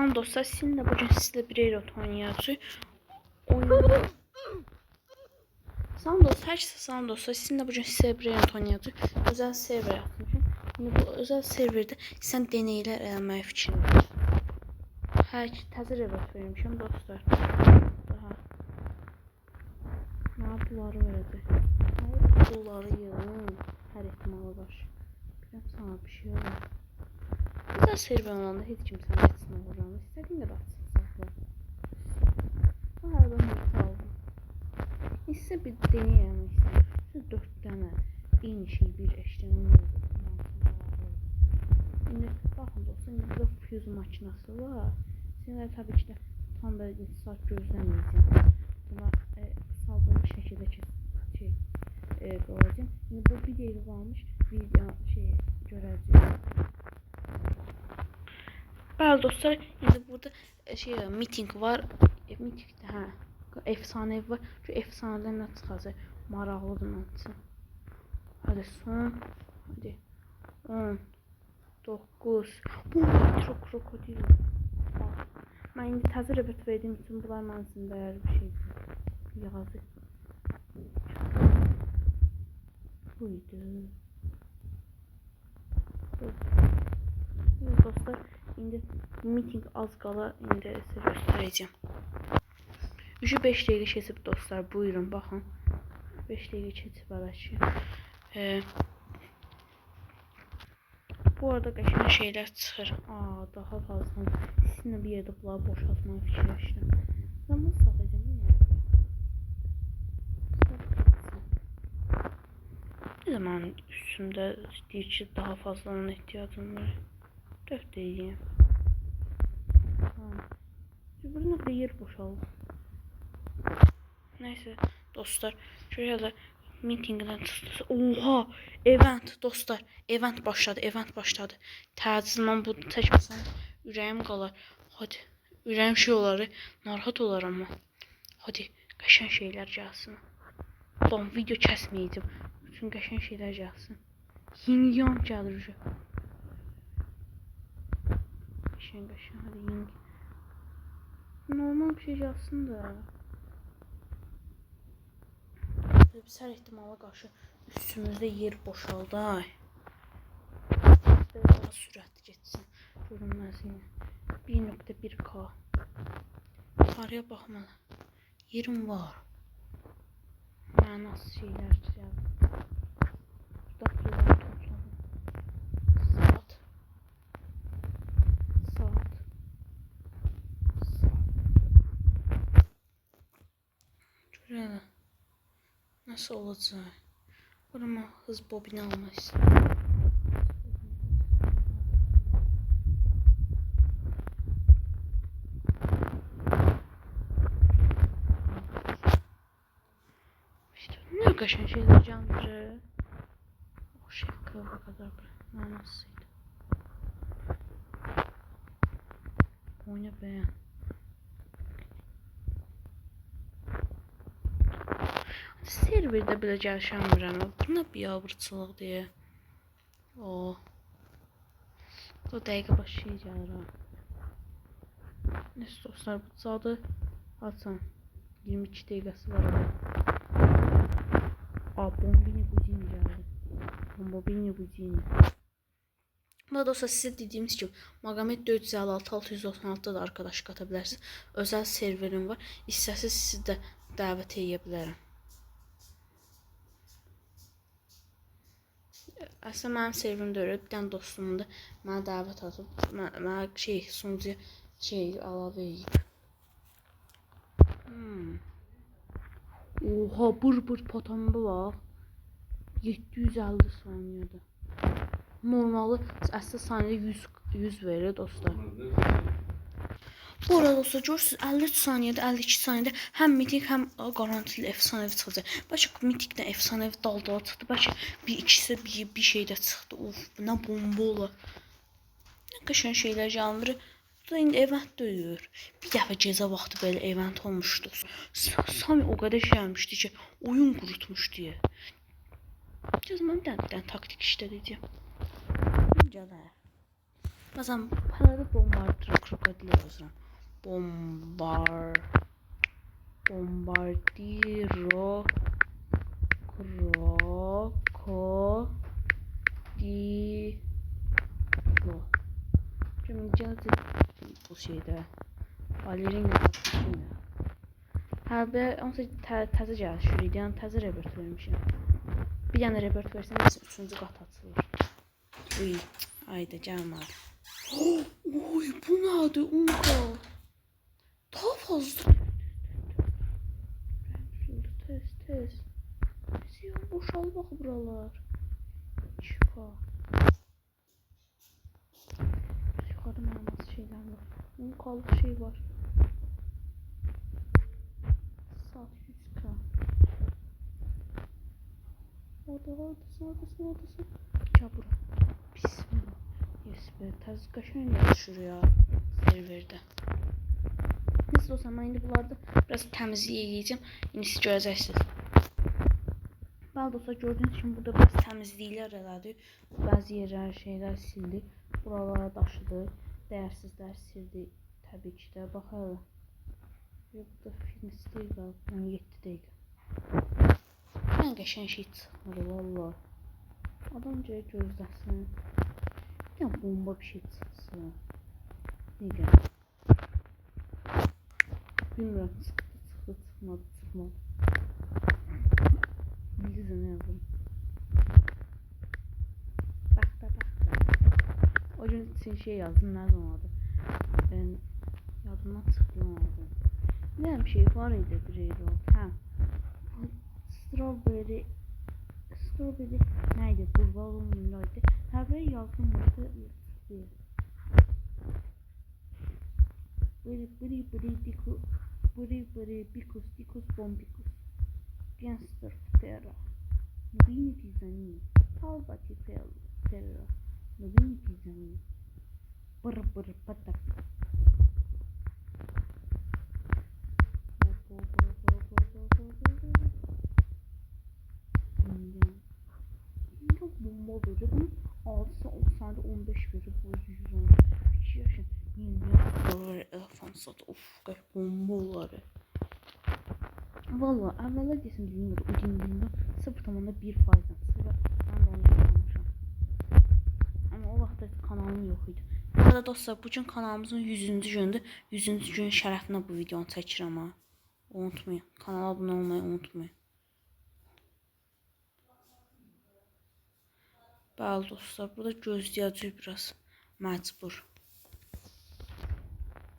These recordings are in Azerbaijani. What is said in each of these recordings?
Salam dostlar, sizinle bugün sizle bir Eyrot oynayacağız. Oyun. Salam dostlar, herkese salam dostlar. Sizinle bugün sizle bir Eyrot oynayacağız. Özel server yapmışım. Şimdi bu özel serverde sen deneyler eləmək fikrindeyim. Hər təzə Eyrot vermişim dostlar. Daha. Ne bunları verəcək? Hayır, bunları yığın. Hər ehtimalı var. Biraz sana bir şey olur. Güzel server olanda heç kimsə etsin uğranı. İstədiyin qədər açsın. Bu hər ben yurtta aldım. İstə bir deneyəm istəyəm. Şu 4 dənə eyni şey bir eşlənən oldu. İndi baxın dostlar, indi burada fuse makinası var. Sizlər tabii ki də tam da saat gözləməyəcəm. Buna saldırmış şəkildə qoyacağım. İndi bu bir yeri varmış, video görəcəyim. Bəli dostlar, indi burada meeting var. Meetingdə efsanevi var. Şu efsanədən nə çıxacaq? Maraqlıdır mənim üçün. Hadi son. Hadi. 10 9. Bu metro krokodil. Mən indi təzə rəbət verdiyim üçün bunlar mənim üçün dəyərli bir şeydir. Yazıq. Buydu. Dostlar, indi meeting az qala, indi sizə göstərəcəm. 5 dəqiqə keçib dostlar, buyurun baxın. 5 dəqiqə keçib əlbəttə. Bu arada qəşəng şeylər çıxır. Daha fazla. Sizinlə bir yerdə bunları boşaltmağı fikirləşdim. Zaman satacağım ya. Ne zaman üstümdə deyir ki, daha fazla ona ihtiyacım var. 4 dəqiqə. Burada bir yer boşaldı. Neyse dostlar, şöyle de meetingden çıxdı. Oha, event dostlar, event başladı. Təcillə bunu çəkməsəm ürəyim qalar. Hadi, ürəyim şey olar, narahat olar amma. Hadi, qəşəng şeylər gəlsin. Ulan video kəsməyəcəm. Bütün qəşəng şeylər gəlsin. Ying Yang gəlir. Qəşəng, hadi Ying. Normal bir şey gəlsin də. Biz hər ehtimala qarşı üstümüzdə yer boşaldı. Daha sürətli getsin. Görünməzliyi. 1.1K. Yuxarıya baxmalı. Yerim var. Mənasız şeylər gəldi. Burada pullar topladım. Saat. Görələ. Nasıl olacak? Burama hız bobini almak istiyorum. İşte ne qəşəng şeyler canlıdır. O şey kıvra kadar manasıydı. Oyna beğen. Serverdə belə gəlişəmirəm. Bu nə biabırçılıq deyə. O dəqiqə başı şey gəlir ha. Neyse dostlar, bu sadə açın. 22 dəqiqəsi var. Bombini Budini gəldi. Bombini Budini. Bu dostlar, sizə dediyimiz kimi Magomed 456-696'da da arkadaş qata bilərsiniz. Özel serverim var. İstəsəz sizi də dəvət edə bilərəm. Aslında mənim serverimdə öyle bir tane dostumun da mənə dəvət atıb, mənə sunucuya əlavə edib. Oha, bır patamba bax. 750 saniyədə. Normalı əslində saniyədə 100 verir dostlar. Bu arada dostlar, görürsünüz 53 saniyədə, 52 saniyədə həm mitik, həm garantili efsanevi çıxacaq. Bəlkə mitiklə efsanevi dal-dala çıxdı. Bəlkə bir ikisi bir şeydə çıxdı. Of, nə bomba olar. Nə qəşəng şeylər gəlmir. Bu da indi event döyür. Bir dəfə gecə vaxtı belə event olmuşdu. Sami o qədər gəlmişdi ki, oyun qurutmuş deyə. Cəzməm bir dənə taktik işlədəcəm. Gələr. Məsələn, parada bombardır krokodil yazıram. Bombardiro krokodilo. Şimdi gələcək bu şeydə. Balerina kappuccino. Hə, onsa təzə gəlir şuridən, təzə report vermişəm. Bir dənə report versən, nəsə 3-cü qat açılır. Uy, ayda gəlmədi. Oy, bu nədir? Unka. Daha fazla. Tez. Ziyan boşal bax buralar. Çıxa. Yuxarı mənası şeylər var. Unkalı şey var. Saat 100k. Oradasın. Gəl bura. Bismillah. Yes be, təz qəşəng yazışır ya serverdə. Neyse olsa mən indi bunlarda biraz təmizlik edəcəm. İndi siz görəcəksiniz. Bəli dostlar, gördüyünüz kimi burada biraz təmizliklər elədi. Bəzi yerlər, şeylər sildi. Buralara daşıdı. Dəyərsizlər sildi. Təbii ki də. Bax hələ. Burada film istəyir qalıb. 17 dəqiqə. Ən qəşəng şey çıxmır valla. Adam gözləsin. Ya bomba bir şey çıxsın. Necə? Bilmirəm, çıxmadı. Bilirsə nə yazım. Bax da. O gün için şey yazdım, nə zaman adı? Yadımdan çıxdı onun adı. Ne bir şey var idi bir yeri. Hə. Strawberry neydi? Kurbağa ünlüydü. Her biri yazdım burada. Biri bikus bombikus. Gangster terra. Nubini pizzanini. Talbati terra. Nubini pizzanini. Bır patak. Bomba böyle bunun 6'sı 90'da 15 verir bu 110 2 yaşın $1 elefant satı of kaç bombaları valla evvela desin bilmiyorum ödeyimliğinde 0,1% sonra ben de onu yapmamışım ama o vaxtda kanalım yok idi. Bu arada dostlar bugün kanalımızın 100. gündür 100. gün şərəfinə bu videonu çəkirəm ha unutmayın kanala abunə olmayı unutmayın. Bəli dostlar, burada gözləyəcək biraz məcbur.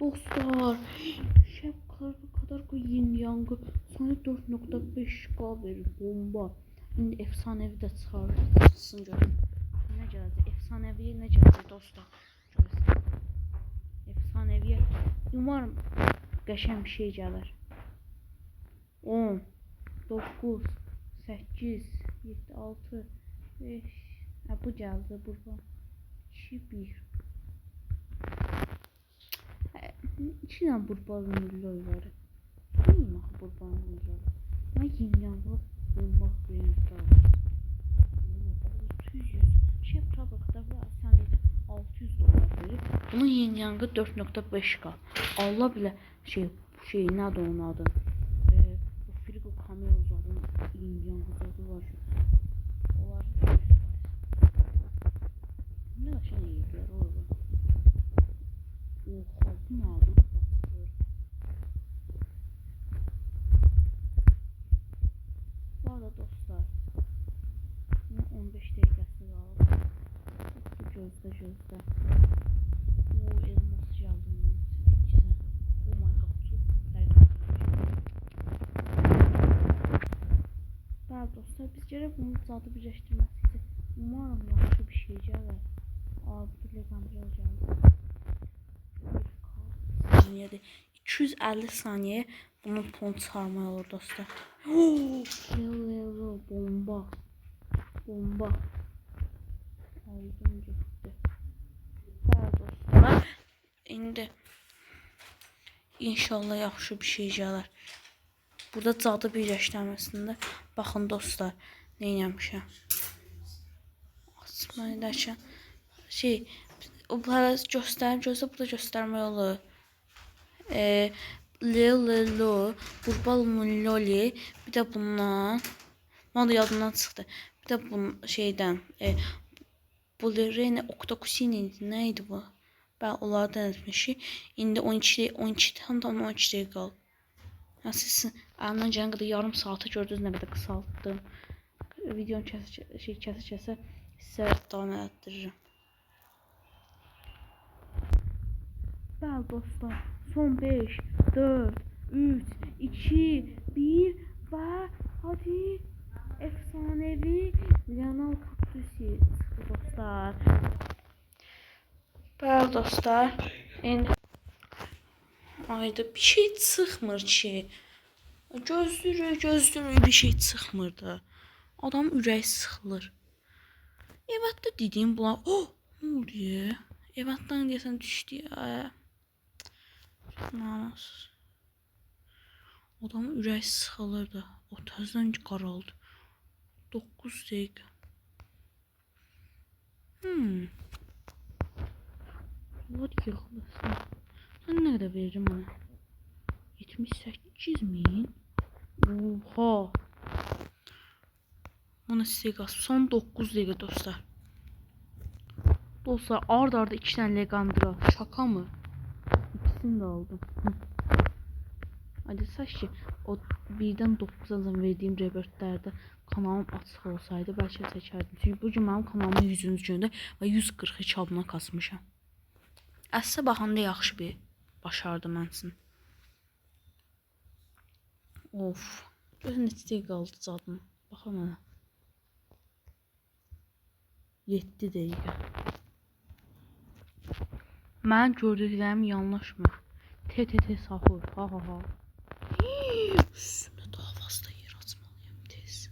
Dostlar, şəbqə kadar ki yin-yangı sana 4.5k verir bomba. İndi efsanevi də çıxarsın görün. Nə gələcək? Efsaneviyə nə gələcək dostlar? Efsaneviyə umarım qəşəng bir şey gəlir. 10 9 8 7 6 5 bu geldi burada. 2-1. İçinden burbanın milyon var. Neyim axı burbanın milyon? Ben yengenli bomba koyuyorum. 600. Şef tabakada var. Saniyede $600 verir. Bunun yengenli 4.5k. Allah bile şey nerede onun adı? Bu frigo kamera uzadı. Yengenli uzadı var. Onlar ne aşağı yediler orada. Oha bu ne abi? Bu arada dostlar 15 dakikası var. Gözde. O elmas geldi. Oh my god. Bəli dostlar biz gərək bunu zadı birləşdirməsidir. Umarım yaxşı bir şey gəlir. Abi legendary gəldi. Saniyədə 250 saniye bunun pon çıxarmaq olur dostlar. Bomba. Aldım getdi. Bəli dostlar. İndi inşallah yaxşı bir şey gəlir. Burada cadı birləşdirməsində baxın dostlar nə etmişəm. Açmayın dərkən Bunları göstər, burada göstərmək olur. Lelo, Burbal Loli, bir də bundan, bana da yadımdan çıxdı. Bir də bunun şeydən, Bulerene Octokusini neydi bu? Ben onlardan etmişim. İndi 12 tam 12 dəqiqə qaldı. Ya siz əlimdən gələn qədər yarım saata gördünüz nə qədər qısaltdım. Videonu kəsə sizə davam etdiririm. Bəli dostlar, son 5, 4, 3, 2, 1 və hadi efsanevi Lionel Kaktüsi çıxdı dostlar. Bəli dostlar, indi ayda bir şey çıxmır ki. Gözlürük bir şey çıxmır da. Adam ürəyi sıxılır. Evətdə dediyim bunlar, nə oldu ya? Evətdən deyəsən düşdü ya. Namussuz. Adamın ürəyi sıxılır da. O təzdən qaraldı. 9 dəqiqə. Bunlar yığılasın. Sən nə qədər veririm ona? 78.000. Oha. Ona sizə qasıb. Son 9 dəqiqə dostlar. Dostlar ard-arda 2 dənə Legandra. Şaka mı? İkisini de aldım. Hadi saç ki o 1'dən 9'a verdiğim revertlerde kanalım açıq olsaydı belki çəkərdim. Çünkü bugün mənim kanalımın 100-cü gündə və 142 abunə kasmışam. Əslə baxanda yaxşı bir başardım mənsin. Of. Gözün neçə qaldı zadım. Baxın mənə. 7 dəqiqə. Mən gördüklərim yanlışmı? TTT sahur. Ha. Üstünə daha fazla yer açmalıyım tez.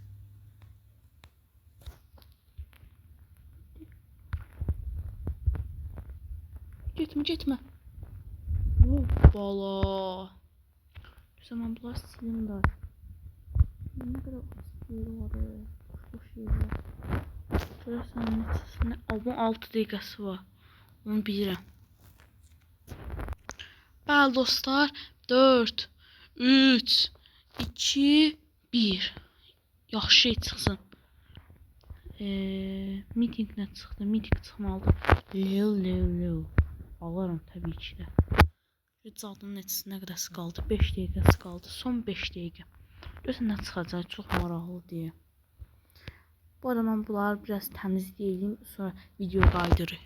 Getmə. Hoppala. Güzel, mən bunlar silim də. Nə qədər yeri var. Boş yerlər. Görürsən neçəsində? 6 dəqiqəsi var. Onu bilirəm. Bəli dostlar, 4, 3, 2, 1. Yaxşı şey çıxsın. Meeting nə çıxdı? Meeting çıxmalıdır. Lew. Alaram təbii ki də. Zadın neçəsinə qədəsi qaldı? 5 dəqiqəsi qaldı. Son 5 dəqiqə. Görürsən nə çıxacaq? Çox maraqlı deyə. Bu arada mən bunları biraz təmizləyəyim. Sonra video qaydırır.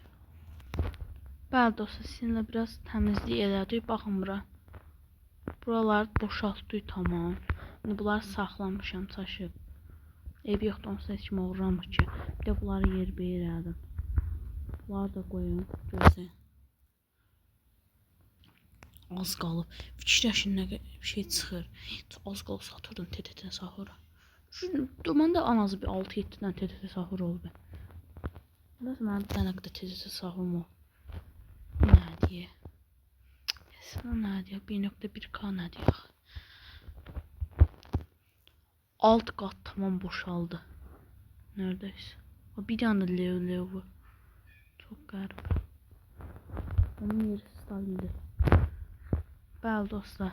Bəli dostlar, sizinlə biraz təmizlik elədik. Baxın bura. Buraları boşaltdık tamam. İndi bunları saxlamışam çaşıb. Ev yoxdur, onsuz heç kim uğramır ki. Bir də bunları yer-bəyər elədim. Bunları da qoyun. Gözləyin. Az qalıb. Fikirləşin nə bir şey çıxır. Az qalıb satırdım TTT sahura. Məndə ən azı bir 6-7 dənə TTT sahur oldu. Bəs mənim bir dənə qədər TTT sahurum oldu. Nə diye? Sana nə diye? 1.1K nə diye? Alt qat tamam boşaldı. Neredeyse. Bir tane lev var. Çok garip. Onun yeri stabildi. Bəli dostlar.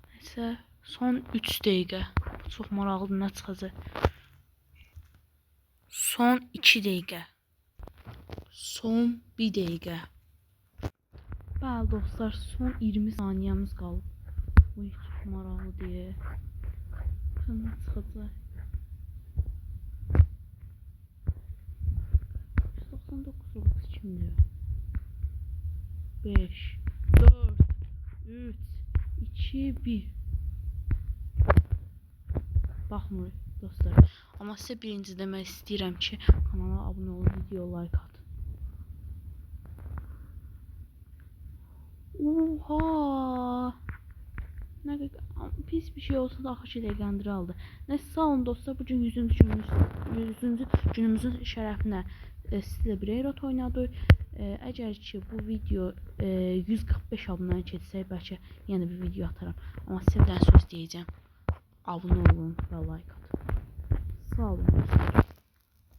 Neyse son 3 dəqiqə. Çox maraqlıdır nə çıxacaq. Son 2 dəqiqə. Son 1 dəqiqə. Bəli dostlar, son 20 saniyemiz qaldı. Bu çox maraqlı deyə. Nə çıxacaq? 199 robot kimdir? 5, 4, 3, 2, 1. Baxmır dostlar. Amma sizə birinci demək istəyirəm ki, kanala abunə olun, video like atın. Oha! Nə qədər pis bir şey olsa da axı Legandra aldı. Nəysə sağ olun dostlar, bugün 100-cü günümüzün şərəfinə sizlə bir Eyrot oynadık. Əgər ki bu video 145 abunəyə keçsək bəlkə yenə bir video ataram. Amma sizə bir dənə söz deyəcəm. Abunə olun və like atın. Sağ olun dostlar.